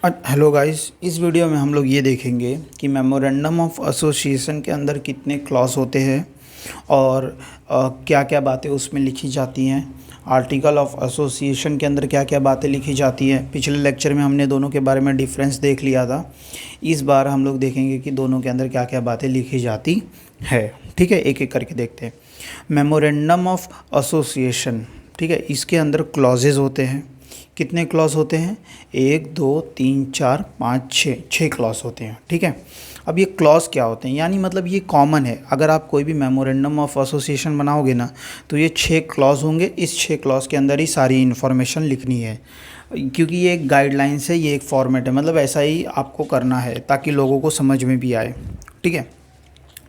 Hello guys, इस video में हम लोग ये देखेंगे कि मेमोरेंडम ऑफ एसोसिएशन के अंदर कितने क्लॉज होते हैं और क्या क्या बातें उसमें लिखी जाती हैं। आर्टिकल ऑफ एसोसिएशन के अंदर क्या क्या बातें लिखी जाती हैं। पिछले लेक्चर में हमने दोनों के बारे में डिफरेंस देख लिया था। इस बार हम लोग देखेंगे कि दोनों के अंदर क्या क्या बातें लिखी जाती है। ठीक है, एक एक करके देखते हैं। मेमोरेंडम ऑफ एसोसिएशन, ठीक है, इसके अंदर क्लॉजेज होते हैं। कितने क्लॉज होते हैं? 1 2 3 4 5 6 क्लॉज होते हैं। ठीक है, अब ये क्लॉज क्या होते हैं, यानी मतलब ये कॉमन है। अगर आप कोई भी मेमोरेंडम ऑफ एसोसिएशन बनाओगे ना, तो ये 6 क्लॉज होंगे। इस 6 क्लॉज के अंदर ही सारी इन्फॉर्मेशन लिखनी है, क्योंकि ये एक गाइडलाइंस है, ये एक फॉर्मेट है, मतलब ऐसा ही आपको करना है ताकि लोगों को समझ में भी आए। ठीक है,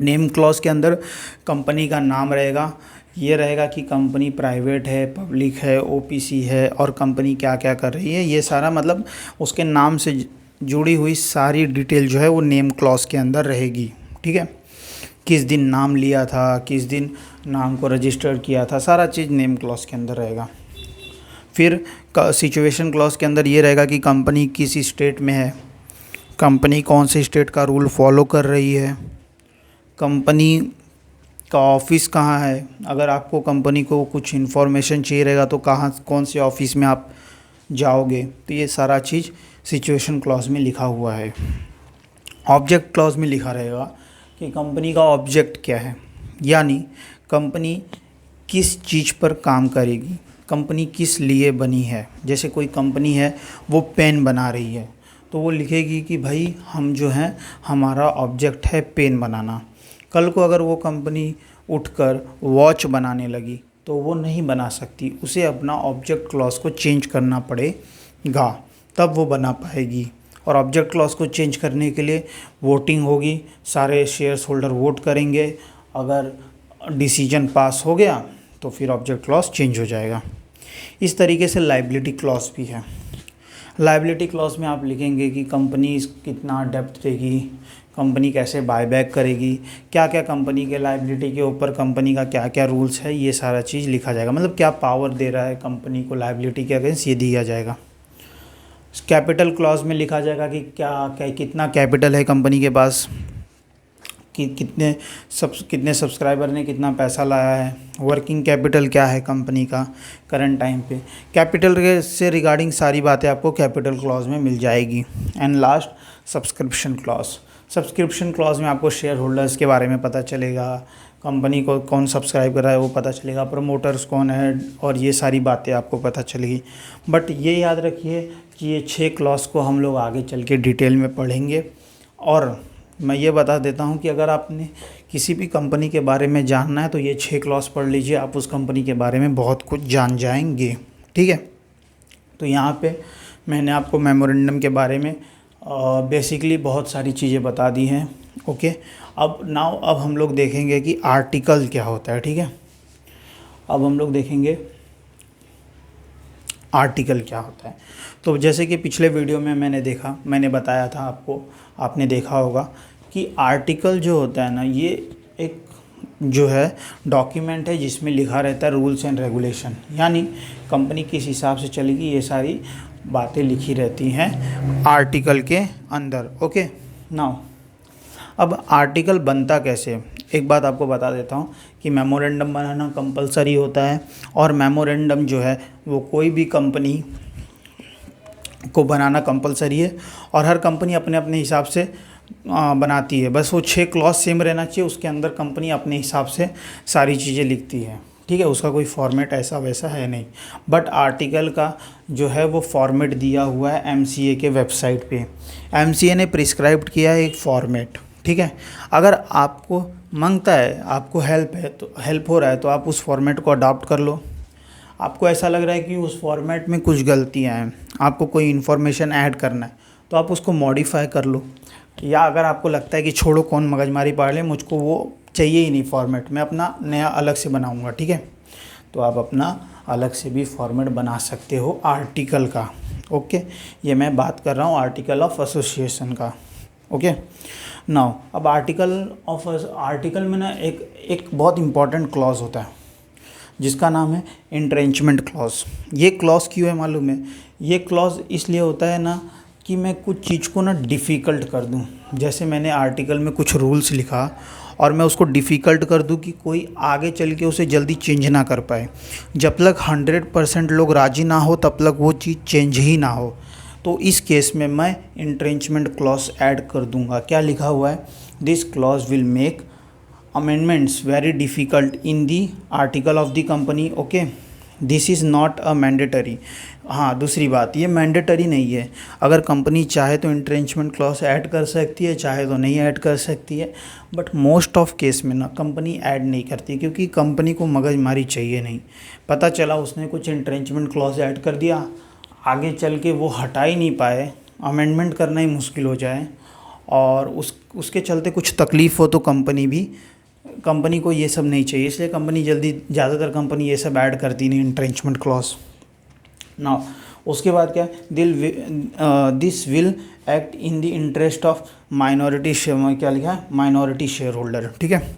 नेम क्लॉज के अंदर कंपनी का नाम रहेगा। ये रहेगा कि कंपनी प्राइवेट है, पब्लिक है, ओपीसी है, और कंपनी क्या क्या कर रही है। ये सारा मतलब उसके नाम से जुड़ी हुई सारी डिटेल जो है वो नेम क्लॉज के अंदर रहेगी। ठीक है, किस दिन नाम लिया था, किस दिन नाम को रजिस्टर किया था, सारा चीज़ नेम क्लॉज के अंदर रहेगा। फिर सिचुएशन क्लॉज के अंदर ये रहेगा कि कंपनी किस स्टेट में है, कंपनी कौन से स्टेट का रूल फॉलो कर रही है, कंपनी का ऑफ़िस कहाँ है। अगर आपको कंपनी को कुछ इन्फॉर्मेशन चाहिए रहेगा तो कहाँ कौन से ऑफ़िस में आप जाओगे, तो ये सारा चीज़ सिचुएशन क्लॉज में लिखा हुआ है। ऑब्जेक्ट क्लॉज में लिखा रहेगा कि कंपनी का ऑब्जेक्ट क्या है, यानी कंपनी किस चीज़ पर काम करेगी, कंपनी किस लिए बनी है। जैसे कोई कंपनी है वो पेन बना रही है, तो वो लिखेगी कि भाई हम जो हैं, हमारा ऑब्जेक्ट है पेन बनाना। कल को अगर वो कंपनी उठकर वॉच बनाने लगी तो वो नहीं बना सकती, उसे अपना ऑब्जेक्ट क्लॉज को चेंज करना पड़ेगा, तब वो बना पाएगी। और ऑब्जेक्ट क्लॉज को चेंज करने के लिए वोटिंग होगी, सारे शेयर्स होल्डर वोट करेंगे। अगर डिसीजन पास हो गया तो फिर ऑब्जेक्ट क्लॉज चेंज हो जाएगा। इस तरीके से लायबिलिटी क्लॉज भी है। लायबिलिटी क्लॉज में आप लिखेंगे कि कंपनी कितना डेप्थ देगी, कंपनी कैसे बायबैक करेगी, क्या क्या कंपनी के लायबिलिटी के ऊपर कंपनी का क्या क्या रूल्स है, ये सारा चीज़ लिखा जाएगा। मतलब क्या पावर दे रहा है कंपनी को लायबिलिटी के अगेंस्ट, ये दिया जाएगा। कैपिटल क्लॉज में लिखा जाएगा कि क्या कितना कैपिटल है कंपनी के पास, कि कितने सब्सक्राइबर ने कितना पैसा लाया है, वर्किंग कैपिटल क्या है कंपनी का करंट टाइम पे। कैपिटल से रिगार्डिंग सारी बातें आपको कैपिटल क्लॉज में मिल जाएगी। And last subscription clause. Subscription clause में आपको शेयर होल्डर्स के बारे में पता चलेगा, कंपनी को कौन सब्सक्राइब कर रहा है वो पता चलेगा, प्रमोटर्स कौन है, और ये सारी बातें आपको पता चलेगी। बट ये याद रखिए कि ये 6 क्लॉज को हम लोग आगे चल के डिटेल में पढ़ेंगे। और मैं ये बता देता हूँ कि अगर आपने किसी भी कंपनी के बारे में जानना है तो ये 6 क्लॉज पढ़ लीजिए, आप उस कंपनी के बारे में बहुत कुछ जान जाएंगे। ठीक है, तो यहाँ पे मैंने आपको मेमोरेंडम के बारे में बेसिकली बहुत सारी चीज़ें बता दी हैं। ओके, अब हम लोग देखेंगे कि आर्टिकल क्या होता है। ठीक है, अब हम लोग देखेंगे आर्टिकल क्या होता है। तो जैसे कि पिछले वीडियो में मैंने बताया था आपको, आपने देखा होगा कि आर्टिकल जो होता है ना, ये एक जो है डॉक्यूमेंट है जिसमें लिखा रहता है रूल्स एंड रेगुलेशन, यानी कंपनी किस हिसाब से चलेगी ये सारी बातें लिखी रहती हैं आर्टिकल के अंदर। ओके, नाउ अब आर्टिकल बनता कैसे, एक बात आपको बता देता हूँ कि मेमोरेंडम बनाना कंपलसरी होता है। और मेमोरेंडम जो है वो कोई भी कंपनी को बनाना कंपलसरी है, और हर कंपनी अपने अपने हिसाब से बनाती है। बस वो 6 क्लॉज सेम रहना चाहिए, उसके अंदर कंपनी अपने हिसाब से सारी चीज़ें लिखती है। ठीक है, उसका कोई फॉर्मेट ऐसा वैसा है नहीं। बट आर्टिकल का जो है वो फॉर्मेट दिया हुआ है एमसीए के वेबसाइट पे। एमसीए ने प्रिस्क्राइब्ड किया है एक फॉर्मेट। ठीक है, अगर आपको मांगता है, आपको हेल्प हो रहा है तो आप उस फॉर्मेट को अडॉप्ट कर लो। आपको ऐसा लग रहा है कि उस फॉर्मेट में कुछ गलतियां हैं, आपको कोई इन्फॉर्मेशन ऐड करना है, तो आप उसको मॉडिफाई कर लो। या अगर आपको लगता है कि छोड़ो कौन मगजमारी पढ़ ले, मुझको वो चाहिए ही नहीं फॉर्मेट, मैं अपना नया अलग से बनाऊंगा, ठीक है, तो आप अपना अलग से भी फॉर्मेट बना सकते हो आर्टिकल का। ओके, ये मैं बात कर रहा हूँ आर्टिकल ऑफ एसोसिएशन का। ओके, नाउ अब आर्टिकल में ना एक बहुत इंपॉर्टेंट क्लॉज होता है जिसका नाम है इंट्रेंचमेंट क्लॉज। ये क्लॉज क्यों है मालूम है? ये क्लॉज इसलिए होता है ना कि मैं कुछ चीज़ को ना डिफ़िकल्ट कर दूं। जैसे मैंने आर्टिकल में कुछ रूल्स लिखा और मैं उसको डिफ़िकल्ट कर दूं कि कोई आगे चल के उसे जल्दी चेंज ना कर पाए। जब तक 100% लोग राज़ी ना हो तब तक वो चीज़ चेंज ही ना हो। तो इस केस में मैं इंट्रेंचमेंट क्लॉज ऐड कर दूंगा। क्या लिखा हुआ है? This clause will make amendments very difficult in the article of the company. Okay, this is not a mandatory. हाँ, दूसरी बात, ये मैंडेटरी नहीं है। अगर कंपनी चाहे तो इंट्रेंचमेंट क्लॉज ऐड कर सकती है, चाहे तो नहीं ऐड कर सकती है। बट मोस्ट ऑफ केस में ना कंपनी ऐड नहीं करती, क्योंकि कंपनी को मगजमारी चाहिए नहीं। पता चला उसने कुछ इंट्रेंचमेंट क्लॉज ऐड कर दिया, आगे चल के वो हटा ही नहीं पाए, अमेंडमेंट करना ही मुश्किल हो जाए और उसके चलते कुछ तकलीफ़ हो, तो कंपनी को ये सब नहीं चाहिए। इसलिए ज़्यादातर कंपनी ये सब ऐड करती नहीं, इंट्रेंचमेंट क्लॉज ना। उसके बाद क्या है? This will act in the interest of minority share. क्या लिखा है? Minority share holder. ठीक है,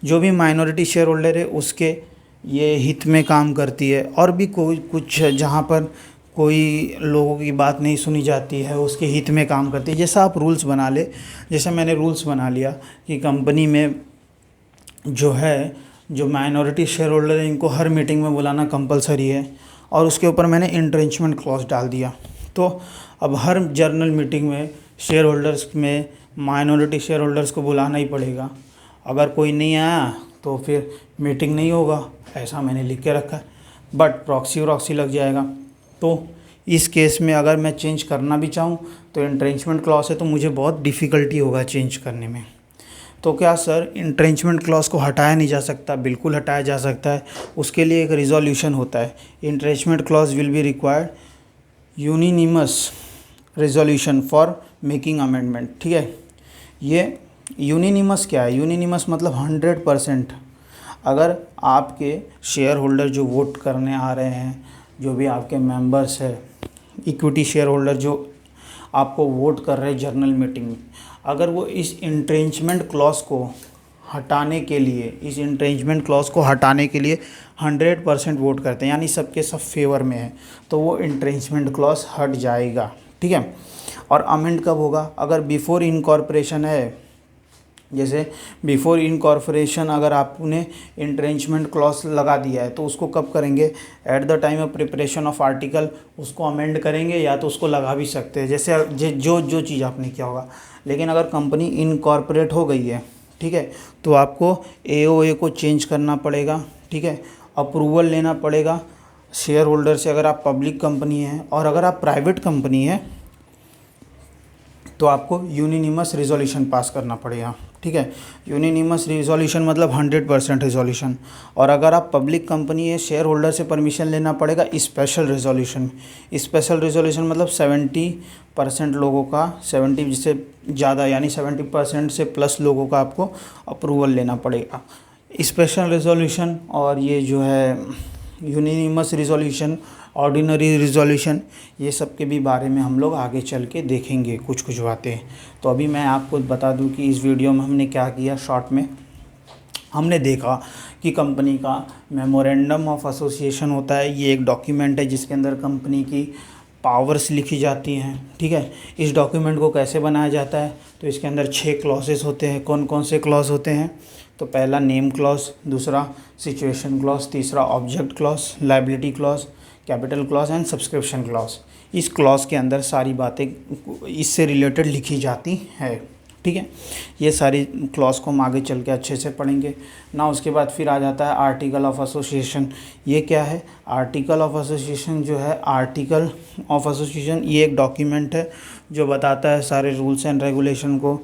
जो भी माइनॉरिटी शेयर होल्डर है उसके ये हित में काम करती है। और भी कोई कुछ जहाँ पर कोई लोगों की बात नहीं सुनी जाती है, उसके हित में काम करती है। जैसा आप रूल्स बना ले, जैसे मैंने रूल्स बना लिया कि कंपनी में जो माइनॉरिटी शेयर होल्डर है इनको हर मीटिंग में बुलाना कंपलसरी है, और उसके ऊपर मैंने इंट्रेंचमेंट क्लॉज डाल दिया। तो अब हर जर्नल मीटिंग में शेयर होल्डर्स में माइनॉरिटी शेयर होल्डर्स को बुलाना ही पड़ेगा। अगर कोई नहीं आया तो फिर मीटिंग नहीं होगा, ऐसा मैंने लिख के रखा है। बट प्रॉक्सी लग जाएगा। तो इस केस में अगर मैं चेंज करना भी चाहूँ तो इंट्रेंचमेंट क्लॉज है, तो मुझे बहुत डिफ़िकल्टी होगा चेंज करने में। तो क्या सर इंट्रेंचमेंट क्लॉज को हटाया नहीं जा सकता? बिल्कुल हटाया जा सकता है। उसके लिए एक रिजोल्यूशन होता है। Entrenchment clause will be required unanimous resolution for making amendment. ठीक है, ये यूनिनिमस क्या है? यूनिनिमस मतलब 100%। अगर आपके शेयर होल्डर जो वोट करने आ रहे हैं, जो भी आपके मेंबर्स है, इक्विटी शेयर होल्डर जो आपको वोट कर रहे हैं जर्नल मीटिंग में, अगर वो इस इंट्रेंचमेंट क्लॉज को हटाने के लिए 100% वोट करते हैं, यानी सबके सब फेवर में है, तो वो इंट्रेंचमेंट क्लॉज हट जाएगा। ठीक है, और अमेंड कब होगा? अगर बिफोर इनकॉर्पोरेशन है, जैसे बिफोर इनकॉर्पोरेशन अगर आपने इंट्रेंचमेंट क्लॉज लगा दिया है, तो उसको कब करेंगे? At the time of preparation of article उसको अमेंड करेंगे, या तो उसको लगा भी सकते हैं, जैसे जो चीज़ आपने किया होगा। लेकिन अगर कंपनी इनकॉर्पोरेट हो गई है, ठीक है, तो आपको AOA को चेंज करना पड़ेगा। ठीक है, अप्रूवल लेना पड़ेगा शेयर होल्डर से, अगर आप पब्लिक कंपनी है। और अगर आप प्राइवेट कंपनी है तो आपको यूनिनिमस रिजोल्यूशन पास करना पड़ेगा। ठीक है, यूनिनिमस रिजोल्यूशन मतलब 100% रिजोल्यूशन। और अगर आप पब्लिक कंपनी है, शेयर होल्डर से परमिशन लेना पड़ेगा स्पेशल रिजोल्यूशन। स्पेशल रिजोल्यूशन मतलब 70% लोगों का, 70 से ज़्यादा यानी 70% से प्लस लोगों का आपको अप्रूवल लेना पड़ेगा। स्पेशल रिजोल्यूशन और ये जो है यूनिनिमस रिजोल्यूशन, ऑर्डिनरी रिजोल्यूशन, ये सब के भी बारे में हम लोग आगे चल के देखेंगे कुछ बातें। तो अभी मैं आपको बता दूं कि इस वीडियो में हमने क्या किया। शॉर्ट में हमने देखा कि कंपनी का मेमोरेंडम ऑफ एसोसिएशन होता है। ये एक डॉक्यूमेंट है जिसके अंदर कंपनी की पावर्स लिखी जाती हैं। ठीक है, इस डॉक्यूमेंट को कैसे बनाया जाता है? तो इसके अंदर 6 क्लॉजेस होते हैं। कौन कौन से क्लॉज होते हैं? तो पहला नेम क्लॉज, दूसरा सिचुएशन क्लॉज, तीसरा object clause, liability clause, capital clause and subscription clause. इस क्लॉज के अंदर सारी बातें इससे रिलेटेड लिखी जाती है। ठीक है, ये सारी क्लॉज को हम आगे चल के अच्छे से पढ़ेंगे ना। उसके बाद फिर आ जाता है आर्टिकल ऑफ एसोसिएशन। ये क्या है? आर्टिकल ऑफ एसोसिएशन जो है, आर्टिकल ऑफ एसोसिएशन ये एक डॉक्यूमेंट है जो बताता है सारे रूल्स एंड रेगुलेशन को।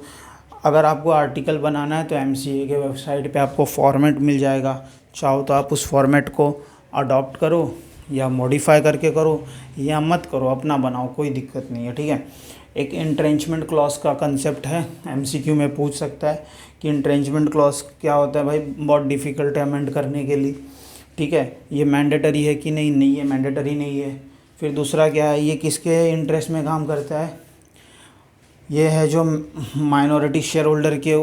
अगर आपको आर्टिकल बनाना है तो MCA के वेबसाइट पे आपको फॉर्मेट मिल जाएगा। चाहो तो आप उस फॉर्मेट को अडॉप्ट करो या मॉडिफाई करके करो या मत करो, अपना बनाओ, कोई दिक्कत नहीं है। ठीक है, एक इंट्रेंचमेंट क्लॉज का कंसेप्ट है, MCQ में पूछ सकता है कि इंट्रेंचमेंट क्लॉज क्या होता है। भाई बहुत डिफ़िकल्ट है अमेंड करने के लिए। ठीक है, ये मैंडेटरी है कि नहीं? नहीं, ये मैंडेटरी नहीं है। फिर दूसरा क्या है? ये किसके इंटरेस्ट में काम करता है? ये है जो माइनॉरिटी शेयर होल्डर के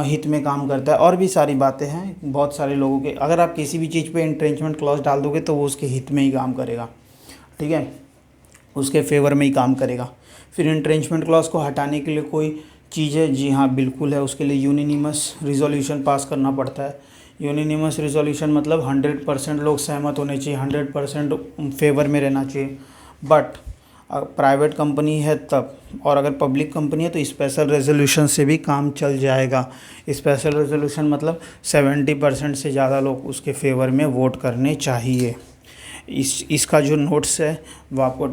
हित में काम करता है। और भी सारी बातें हैं, बहुत सारे लोगों के। अगर आप किसी भी चीज़ पे इंट्रेंचमेंट क्लॉज डाल दोगे तो वो उसके हित में ही काम करेगा। ठीक है, उसके फेवर में ही काम करेगा। फिर इंट्रेंचमेंट क्लॉज को हटाने के लिए कोई चीज़ है? जी हाँ, बिल्कुल है। उसके लिए यूनिनिमस रिजोल्यूशन पास करना पड़ता है। यूनिनिमस रिजोल्यूशन मतलब 100% लोग सहमत होने चाहिए, 100% फेवर में रहना चाहिए। बट प्राइवेट कंपनी है तब, और अगर पब्लिक कंपनी है तो स्पेशल रेजोल्यूशन से भी काम चल जाएगा। स्पेशल रेजोल्यूशन मतलब 70% से ज़्यादा लोग उसके फेवर में वोट करने चाहिए। इसका जो नोट्स है वो आपको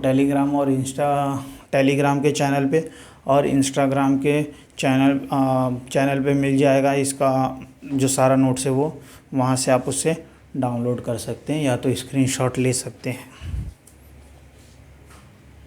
टेलीग्राम के चैनल पे और इंस्टाग्राम के चैनल पे मिल जाएगा। इसका जो सारा नोट्स है वो वहाँ से आप उससे डाउनलोड कर सकते हैं या तो स्क्रीनशॉट ले सकते हैं।